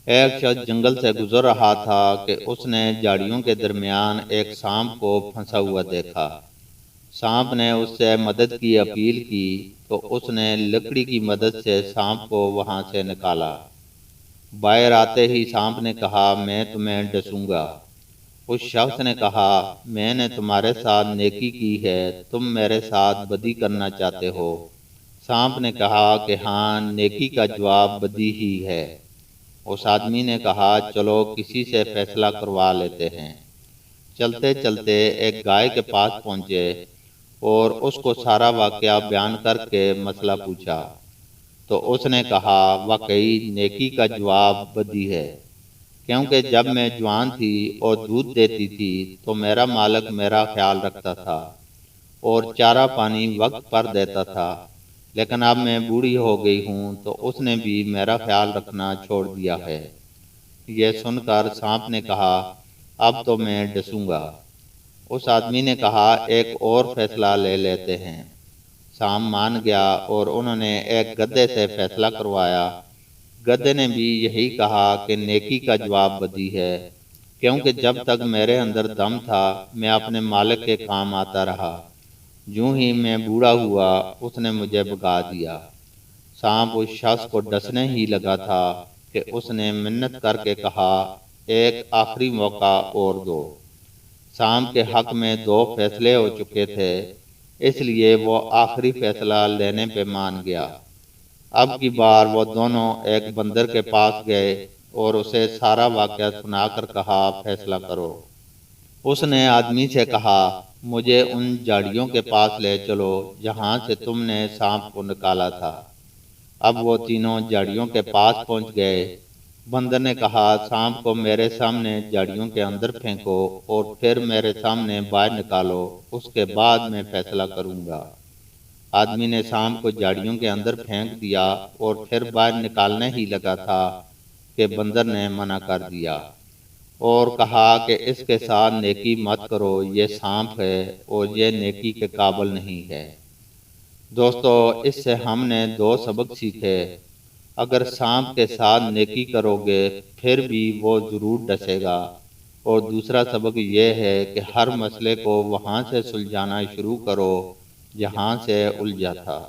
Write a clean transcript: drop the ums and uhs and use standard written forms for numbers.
ایک شخص جنگل سے گزر رہا تھا کہ اس نے جھاڑیوں کے درمیان ایک سانپ کو پھنسا ہوا دیکھا۔ سانپ نے اس سے مدد کی اپیل کی تو اس نے لکڑی کی مدد سے سانپ کو وہاں سے نکالا۔ باہر آتے ہی سانپ نے کہا، میں تمہیں ڈسوں گا۔ اس شخص نے کہا، میں نے تمہارے ساتھ نیکی کی ہے، تم میرے ساتھ بدی کرنا چاہتے ہو۔ سانپ نے کہا کہ ہاں، نیکی کا جواب بدی ہی ہے۔ اس آدمی نے کہا، چلو کسی سے فیصلہ کروا لیتے ہیں۔ چلتے چلتے ایک گائے کے پاس پہنچے اور اس کو سارا واقعہ بیان کر کے مسئلہ پوچھا تو اس نے کہا، واقعی نیکی کا جواب بدی ہے، کیونکہ جب میں جوان تھی اور دودھ دیتی تھی تو میرا مالک میرا خیال رکھتا تھا اور چارہ پانی وقت پر دیتا تھا، لیکن اب میں بوڑھی ہو گئی ہوں تو اس نے بھی میرا خیال رکھنا چھوڑ دیا ہے۔ یہ سن کر سانپ نے کہا، اب تو میں ڈسوں گا۔ اس آدمی نے کہا، ایک اور فیصلہ لے لیتے ہیں۔ سانپ مان گیا اور انہوں نے ایک گدھے سے فیصلہ کروایا۔ گدھے نے بھی یہی کہا کہ نیکی کا جواب بدی ہے، کیونکہ جب تک میرے اندر دم تھا میں اپنے مالک کے کام آتا رہا، جوں ہی میں بوڑھا ہوا اس نے مجھے بھگا دیا۔ سانپ اس شخص کو ڈسنے ہی لگا تھا کہ اس نے منت کر کے کہا، ایک آخری موقع اور دو۔ سانپ کے حق میں دو فیصلے ہو چکے تھے، اس لیے وہ آخری فیصلہ لینے پہ مان گیا۔ اب کی بار وہ دونوں ایک بندر کے پاس گئے اور اسے سارا واقعہ سنا کر کہا، فیصلہ کرو۔ اس نے آدمی سے کہا، مجھے ان جھاڑیوں کے پاس لے چلو جہاں سے تم نے سانپ کو نکالا تھا۔ اب وہ تینوں جھاڑیوں کے پاس پہنچ گئے۔ بندر نے کہا، سانپ کو میرے سامنے جھاڑیوں کے اندر پھینکو اور پھر میرے سامنے باہر نکالو، اس کے بعد میں فیصلہ کروں گا۔ آدمی نے سانپ کو جھاڑیوں کے اندر پھینک دیا اور پھر باہر نکالنے ہی لگا تھا کہ بندر نے منع کر دیا اور کہا کہ اس کے ساتھ نیکی مت کرو، یہ سانپ ہے اور یہ نیکی کے قابل نہیں ہے۔ دوستو، اس سے ہم نے دو سبق سیکھے۔ اگر سانپ کے ساتھ نیکی کرو گے پھر بھی وہ ضرور ڈسے گا، اور دوسرا سبق یہ ہے کہ ہر مسئلے کو وہاں سے سلجھانا شروع کرو جہاں سے الجھا تھا۔